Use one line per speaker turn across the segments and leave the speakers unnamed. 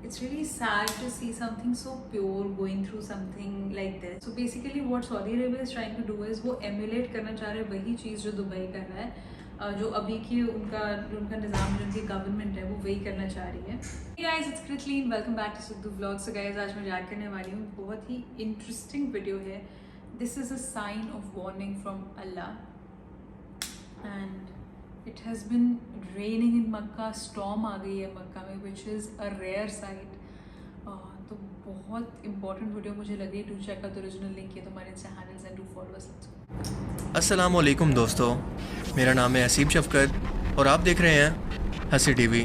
It's really sad to see something so pure going through something like this. So basically what Saudi Arabia is trying to do is वो emulate करना चाह रहे हैं वही चीज़ जो Dubai कर रहा है, जो अभी की उनका निज़ाम, जो उनकी गवर्नमेंट है वो वही करना चाह रही है. Hey guys, it's Kritleen. Welcome back to Sudhu Vlog. So guys, आज मैं रिएक्ट करने वाली हूँ, बहुत ही इंटरेस्टिंग वीडियो है. This is a sign of warning from Allah. And it has been raining in Makkah. Storm आ गई है मक्का में, which is a rare sight. तो बहुत important वीडियो मुझे लगी. Do check out the original link here, हमारे Insta handles and do follow us.
अस्सलामु अलैकुम दोस्तों, मेरा नाम है हसीब शफकत और आप देख रहे हैं हसी TV.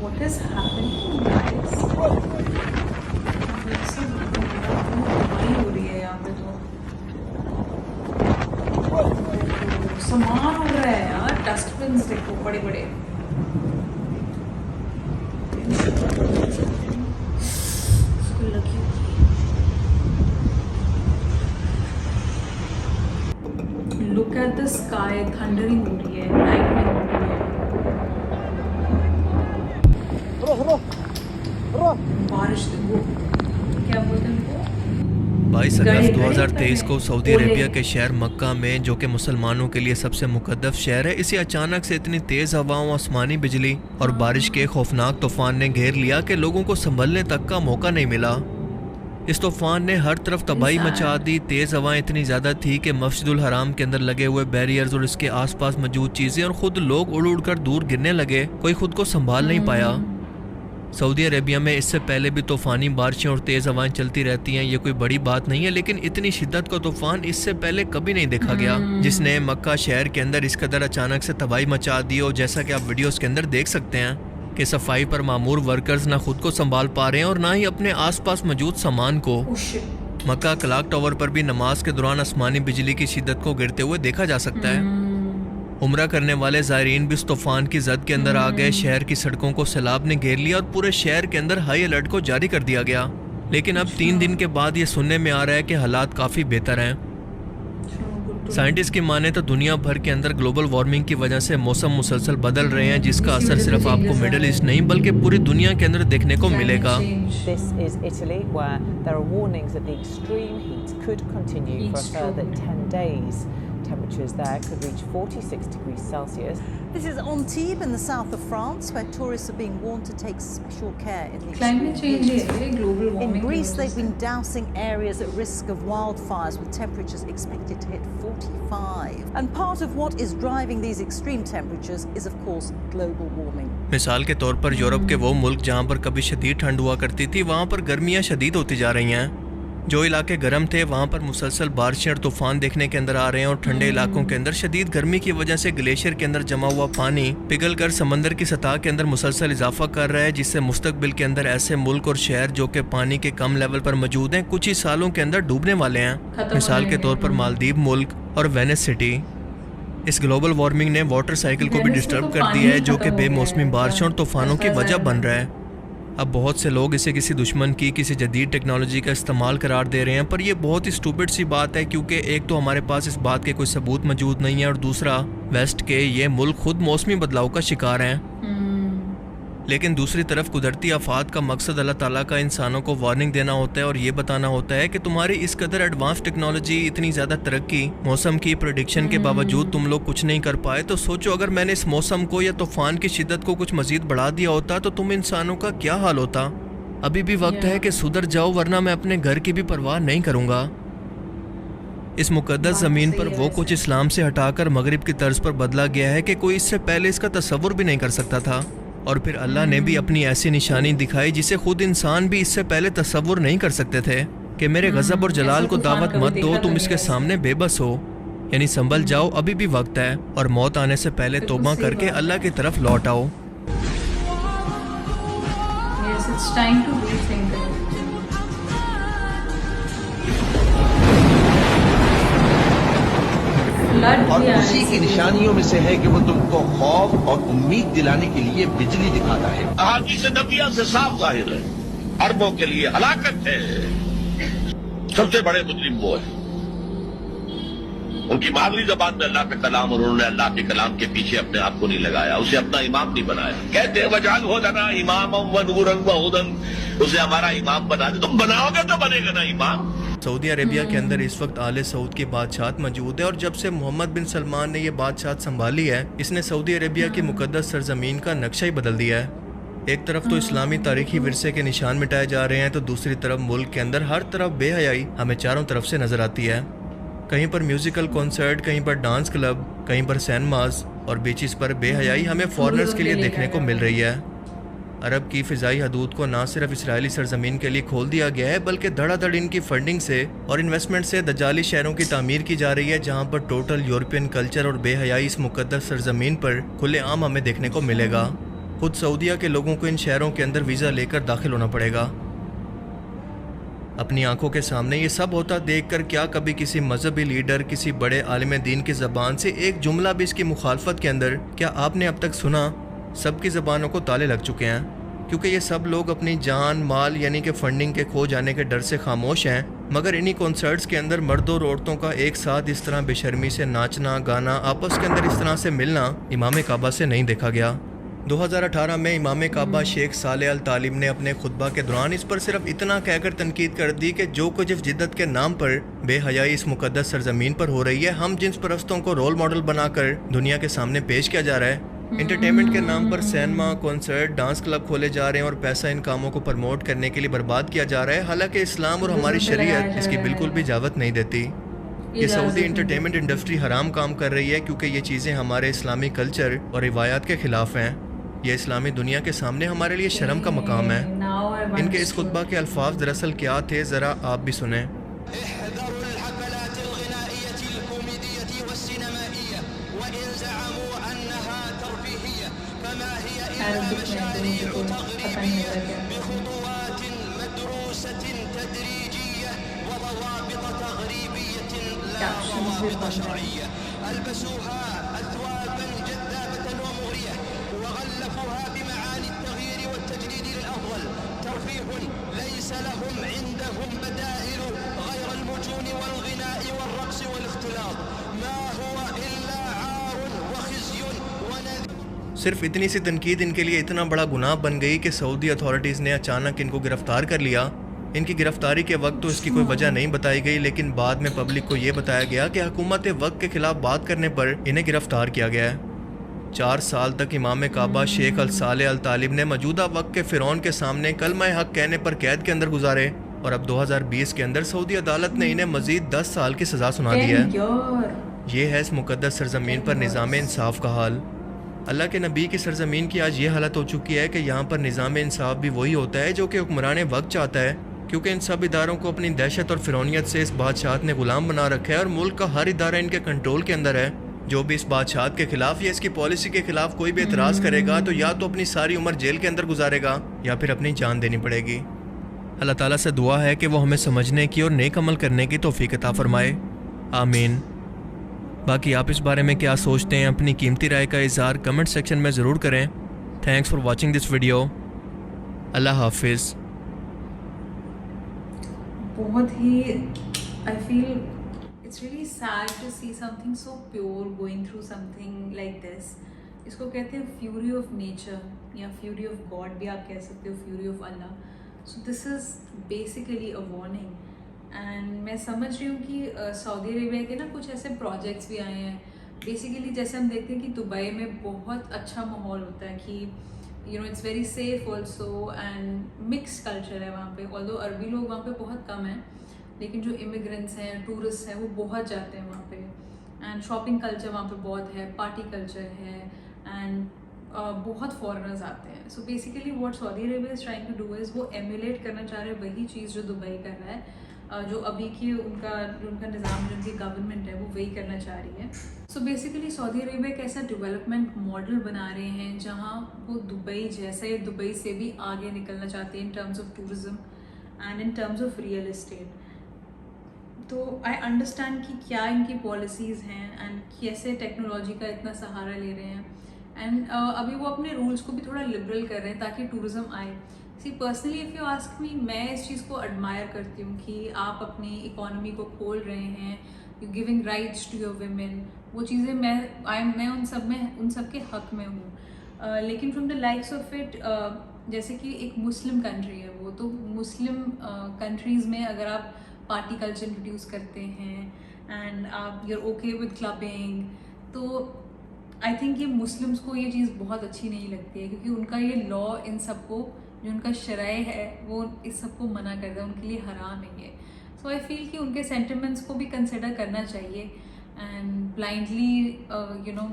What is happening, guys? हो रही है यहाँ पे, तो सामान उड़ रहा है यार. डस्टबिन देखो बड़े बड़े. Look at the sky. Thundering हो रही है, लाइटनिंग हो रही है. बारिश देखो, क्या बोलते हैं उनको,
22 अगस्त 2023 को सऊदी अरेबिया के शहर मक्का में, जो कि मुसलमानों के लिए सबसे मुकद्दस शहर है, इसे अचानक से इतनी तेज़ हवाओं, आसमानी बिजली और बारिश के खौफनाक तूफान ने घेर लिया कि लोगों को संभलने तक का मौका नहीं मिला. इस तूफान ने हर तरफ तबाही मचा दी. तेज़ हवाएं इतनी ज़्यादा थी कि मस्जिदुल हराम के अंदर लगे हुए बैरियर्स और इसके आसपास मौजूद चीज़ें और ख़ुद लोग उड़ उड़ कर दूर गिरने लगे. कोई खुद को संभाल नहीं पाया. सऊदी अरेबिया में इससे पहले भी तूफ़ानी बारिशें और तेज़ हवाएं चलती रहती हैं, ये कोई बड़ी बात नहीं है, लेकिन इतनी शिद्दत का तूफ़ान इससे पहले कभी नहीं देखा गया, जिसने मक्का शहर के अंदर इस कदर अचानक से तबाही मचा दी. और जैसा कि आप वीडियोस के अंदर देख सकते हैं कि सफाई पर मामूर वर्कर्स ना खुद को संभाल पा रहे हैं और ना ही अपने आसपास मौजूद सामान को. मक्का क्लॉक टावर पर भी नमाज के दौरान आसमानी बिजली की शिद्दत को गिरते हुए देखा जा सकता है. उम्रा करने वाले ज़ायरीन भी इस तूफान की जद के अंदर आ गए. शहर की सड़कों को सैलाब ने घेर लिया और पूरे शहर के अंदर हाई अलर्ट को जारी कर दिया गया. लेकिन अब 3 दिन के बाद ये सुनने में आ रहा है कि हालात काफ़ी बेहतर हैं. साइंटिस्ट की माने तो दुनिया भर के अंदर ग्लोबल वार्मिंग की वजह से मौसम मुसलसल बदल रहे हैं, जिसका असर सिर्फ आपको मिडल ईस्ट नहीं बल्कि पूरी दुनिया के अंदर देखने को मिलेगा.
This is Italy, where there are warnings that the extreme heat could continue for a further 10 days. Temperatures there could reach 46 degrees Celsius.
This is Antibes in the south of France, where tourists are being warned to take special care in the
climate change है, global warming.
In Greece, they've been dousing areas at risk of wildfires with temperatures expected to hit 45. And part of what is driving these extreme temperatures is, of course, global warming.
मिसाल के तौर पर Europe के वो मुल्क जहाँ पर कभी शदीद ठंड हुआ करती थी, वहाँ पर गर्मियाँ शदीद होती जा रही हैं. जो इलाके गर्म थे वहाँ पर मुसलसल बारिशें और तूफान देखने के अंदर आ रहे हैं और ठंडे इलाकों के अंदर शदीद गर्मी की वजह से ग्लेशियर के अंदर जमा हुआ पानी पिघल कर समंदर की सतह के अंदर मुसलसल इजाफा कर रहा है, जिससे मुस्तकबिल के अंदर ऐसे मुल्क और शहर जो कि पानी के कम लेवल पर मौजूद हैं, कुछ ही सालों के अंदर डूबने वाले हैं. मिसाल के तौर पर मालदीव मुल्क और वेनिस सिटी. इस ग्लोबल वार्मिंग ने वाटर साइकिल को भी डिस्टर्ब कर दिया है, जो कि बेमौसमी बारिशों और तूफानों की वजह बन रहा है. अब बहुत से लोग इसे किसी दुश्मन की, किसी जदीद टेक्नोलॉजी का इस्तेमाल करार दे रहे हैं, पर यह बहुत ही स्टूपिड सी बात है, क्योंकि एक तो हमारे पास इस बात के कोई सबूत मौजूद नहीं है और दूसरा वेस्ट के ये मुल्क खुद मौसमी बदलाव का शिकार हैं. लेकिन दूसरी तरफ कुदरती आफात का मकसद अल्लाह ताला का इंसानों को वार्निंग देना होता है और ये बताना होता है कि तुम्हारी इस कदर एडवांस टेक्नोलॉजी, इतनी ज़्यादा तरक्की, मौसम की प्रेडिक्शन के बावजूद तुम लोग कुछ नहीं कर पाए, तो सोचो अगर मैंने इस मौसम को या तूफ़ान की शिद्दत को कुछ मज़ीद बढ़ा दिया होता तो तुम इंसानों का क्या हाल होता. अभी भी वक्त है कि सुधर जाओ, वरना मैं अपने घर की भी परवाह नहीं करूँगा. इस मुकद्दस ज़मीन पर वो कुछ इस्लाम से हटाकर मगरिब की तर्ज पर बदला गया है कि कोई इससे पहले इसका तसव्वुर भी नहीं कर सकता था. और फिर अल्लाह ने भी अपनी ऐसी निशानी दिखाई जिसे खुद इंसान भी इससे पहले तसव्वुर नहीं कर सकते थे, कि मेरे गज़ब और जलाल को दावत मत दो, तुम इसके सामने बेबस हो. यानी संभल जाओ, अभी भी वक्त है, और मौत आने से पहले तौबा करके अल्लाह की तरफ लौट आओ.
Yes, it's time to rethink it. Yeah,
उसी की निशानियों में से है कि वो तुमको खौफ और उम्मीद दिलाने के लिए बिजली दिखाता है।
अहादीस नबिया से साफ जाहिर है, अरबों के लिए हलाकत है। सबसे बड़े मुजरिम वो है, उनकी मादरी जबान में अल्लाह का कलाम, और उन्होंने अल्लाह के कलाम के पीछे अपने आप को नहीं लगाया, उसे अपना इमाम नहीं बनाया। कहते हैं वजाल हो जाना इमाम व नूरन व हुदन, उसे हमारा इमाम बना दे। तुम बनाओगे तो बनेगा ना इमाम।
सऊदी अरेबिया के अंदर इस वक्त आले सऊद की बादशाहत मौजूद है और जब से मोहम्मद बिन सलमान ने ये बादशाहत संभाली है, इसने सऊदी अरेबिया की मुकद्दस सरजमीन का नक्शा ही बदल दिया है। एक तरफ तो इस्लामी तारीखी विरसे के निशान मिटाए जा रहे हैं, तो दूसरी तरफ मुल्क के अंदर हर तरफ बेहयाई हमें चारों तरफ से नजर आती है। कहीं पर म्यूजिकल कॉन्सर्ट, कहीं पर डांस क्लब, कहीं पर सिनेमाज और बीचेस पर बेहयाई हमें फॉरेनर्स के लिए देखने को मिल रही है। अरब की फ़िज़ाई हदूद को ना सिर्फ इसराइली सरजमीन के लिए खोल दिया गया है, बल्कि धड़ाधड़ इनकी फंडिंग से और इन्वेस्टमेंट से दजाली शहरों की तामीर की जा रही है, जहां पर टोटल यूरोपियन कल्चर और बेहयाई इस मुकद्दस सरजमीन पर खुलेआम हमें देखने को मिलेगा। खुद सऊदिया के लोगों को इन शहरों के अंदर वीज़ा लेकर दाखिल होना पड़ेगा। अपनी आंखों के सामने ये सब होता देखकर क्या कभी किसी मजहबी लीडर, किसी बड़े आलिम दीन की ज़बान से एक जुमला भी इसकी मुखालफत के अंदर क्या आपने अब तक सुना? सबकी ज़बानों को ताले लग चुके हैं, क्योंकि ये सब लोग अपनी जान माल यानी कि फंडिंग के खो जाने के डर से खामोश हैं। मगर इन्हीं कॉन्सर्ट्स के अंदर मर्दों और औरतों का एक साथ इस तरह बेशर्मी से नाचना गाना, आपस के अंदर इस तरह से मिलना इमाम काबा से नहीं देखा गया। 2018 में इमाम काबा शेख साले अल तालिब ने अपने खुतबा के दौरान इस पर सिर्फ इतना कहकर तनकीद कर दी कि जो कुछ जिद्दत के नाम पर बेहयाई इस मुकद्दस सरजमीन पर हो रही है, हम जिन्स परस्तों को रोल मॉडल बनाकर दुनिया के सामने पेश किया जा रहा है। इंटरटेनमेंट के नाम पर सिनेमा, कॉन्सर्ट, डांस क्लब खोले जा रहे हैं और पैसा इन कामों को प्रमोट करने के लिए बर्बाद किया जा रहा है। हालांकि इस्लाम और हमारी शरीयत इसकी बिल्कुल भी इजाज़त नहीं देती। ये सऊदी इंटरटेनमेंट इंडस्ट्री हराम काम कर रही है, क्योंकि ये चीज़ें हमारे इस्लामी कल्चर और रिवायात के खिलाफ हैं। ये इस्लामी दुनिया के सामने हमारे लिए शर्म का मकाम है। इनके इस खुतबा के अल्फाज दरअसल क्या थे, ज़रा आप भी सुने। सिर्फ इतनी सी तनकीद इनके लिए इतना बड़ा गुनाह बन गई कि सऊदी अथॉरिटीज़ ने अचानक इनको गिरफ्तार कर लिया। इनकी गिरफ्तारी के वक्त तो इसकी कोई वजह नहीं बताई गई, लेकिन बाद में पब्लिक को ये बताया गया कि हुकूमत वक्त के खिलाफ बात करने पर इन्हें गिरफ्तार किया गया है। 4 साल तक इमाम काबा शेख अल साले अल तालिब ने मौजूदा वक्त के फ़िरौन के सामने कलमा हक कहने पर कैद के अंदर गुजारे, और अब 2020 के अंदर सऊदी अदालत ने इन्हें मजीद 10 साल की सज़ा सुना दी है। ये है इस मुकद्दस सरजमीन पर निज़ाम इंसाफ का हाल। अल्लाह के नबी की सरजमीन की आज ये हालत हो चुकी है कि यहाँ पर निज़ाम इंसाफ भी वही होता है जो कि हुक्मरान वक्त चाहता है, क्योंकि इन सब इदारों को अपनी दहशत और फिरौनियत से इस बादशाहत ने गुलाम बना रखा है और मुल्क का हर इदारा इनके कंट्रोल के अंदर है। जो भी इस बादशाहत के खिलाफ या इसकी पॉलिसी के खिलाफ कोई भी एतराज़ करेगा तो या तो अपनी सारी उम्र जेल के अंदर गुजारेगा या फिर अपनी जान देनी पड़ेगी। अल्लाह ताला से दुआ है कि वो हमें समझने की और नेक अमल करने की तौफीक अता फरमाए, आमीन। बाकी आप इस बारे में क्या सोचते हैं, अपनी कीमती राय का इज़हार कमेंट सेक्शन में ज़रूर करें। Thanks for watching this video. Allah हाफिज़।
बहुत ही I feel it's really sad to see something so pure going through something like this. इसको कहते हैं फ्यूरी ऑफ नेचर या फ्यूरी ऑफ गॉड भी आप कह सकते हो, fury of Allah. So this is basically a warning. And मैं समझ रही हूँ कि सऊदी अरेबिया के ना कुछ ऐसे प्रोजेक्ट्स भी आए हैं। बेसिकली जैसे हम देखते हैं कि दुबई में बहुत अच्छा माहौल होता है कि it's very safe also and mix culture है वहाँ पे। ऑल्दो अरबी लोग वहाँ पे बहुत कम हैं, लेकिन जो इमिग्रेंट्स हैं, टूरिस्ट हैं, वो बहुत जाते हैं वहाँ पे। एंड शॉपिंग कल्चर वहाँ पे बहुत है, पार्टी कल्चर है एंड बहुत फॉरेनर्स आते हैं। So basically what Saudi Arabia is trying to do is वो एमुलेट करना चाह रहे हैं वही चीज़ जो दुबई कर रहा है, जो अभी की उनका निज़ाम, जो उनकी गवर्नमेंट है वो वही करना चाह रही है। सो बेसिकली सऊदी अरेबिया एक ऐसा डेवलपमेंट मॉडल बना रहे हैं जहाँ वो दुबई जैसा या दुबई से भी आगे निकलना चाहते हैं in terms of tourism and in terms of real estate. तो आई अंडरस्टैंड कि क्या इनकी पॉलिसीज़ हैं एंड कैसे टेक्नोलॉजी का इतना सहारा ले रहे हैं एंड अभी वो अपने रूल्स को भी थोड़ा लिबरल कर रहे हैं ताकि टूरिज़्म आए। See personally if you ask me, मैं इस चीज़ को एडमायर करती हूँ कि आप अपनी इकोनॉमी को खोल रहे हैं, you giving rights to your women, वो चीज़ें मैं उन सब के हक में हूँ। लेकिन from the likes of it, जैसे कि एक मुस्लिम कंट्री है वो, तो मुस्लिम कंट्रीज़ में अगर आप पार्टी कल्चर इंट्रोड्यूस करते हैं एंड आप यूर ओके विद क्लबिंग, तो आई थिंक ये मुस्लिम्स को ये चीज़ बहुत अच्छी नहीं लगती है, क्योंकि उनका ये लॉ इन सबको, जो उनका शराय है वो इस सबको मना करता है, उनके लिए हराम है ये। सो आई फील कि उनके सेंटिमेंट्स को भी कंसिडर करना चाहिए and blindly you know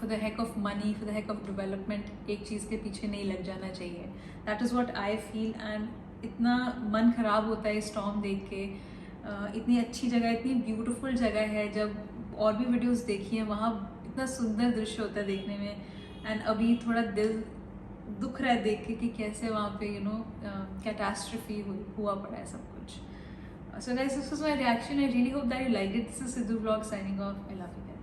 for the heck of money, for the heck of development एक चीज़ के पीछे नहीं लग जाना चाहिए। That is what I feel. And इतना मन ख़राब होता है स्टॉर्म देख के। इतनी अच्छी जगह, इतनी ब्यूटीफुल जगह है, जब और भी वीडियोस देखी हैं वहाँ इतना सुंदर दृश्य होता है देखने में, एंड अभी थोड़ा दिल दुख रहा है देख के कि कैसे वहाँ पे यू नो कैटास्ट्रफी हुआ पड़ा है सब कुछ। So guys, this was my reaction. I really hope that you like it. This is Sidhu vlog signing off. I love you.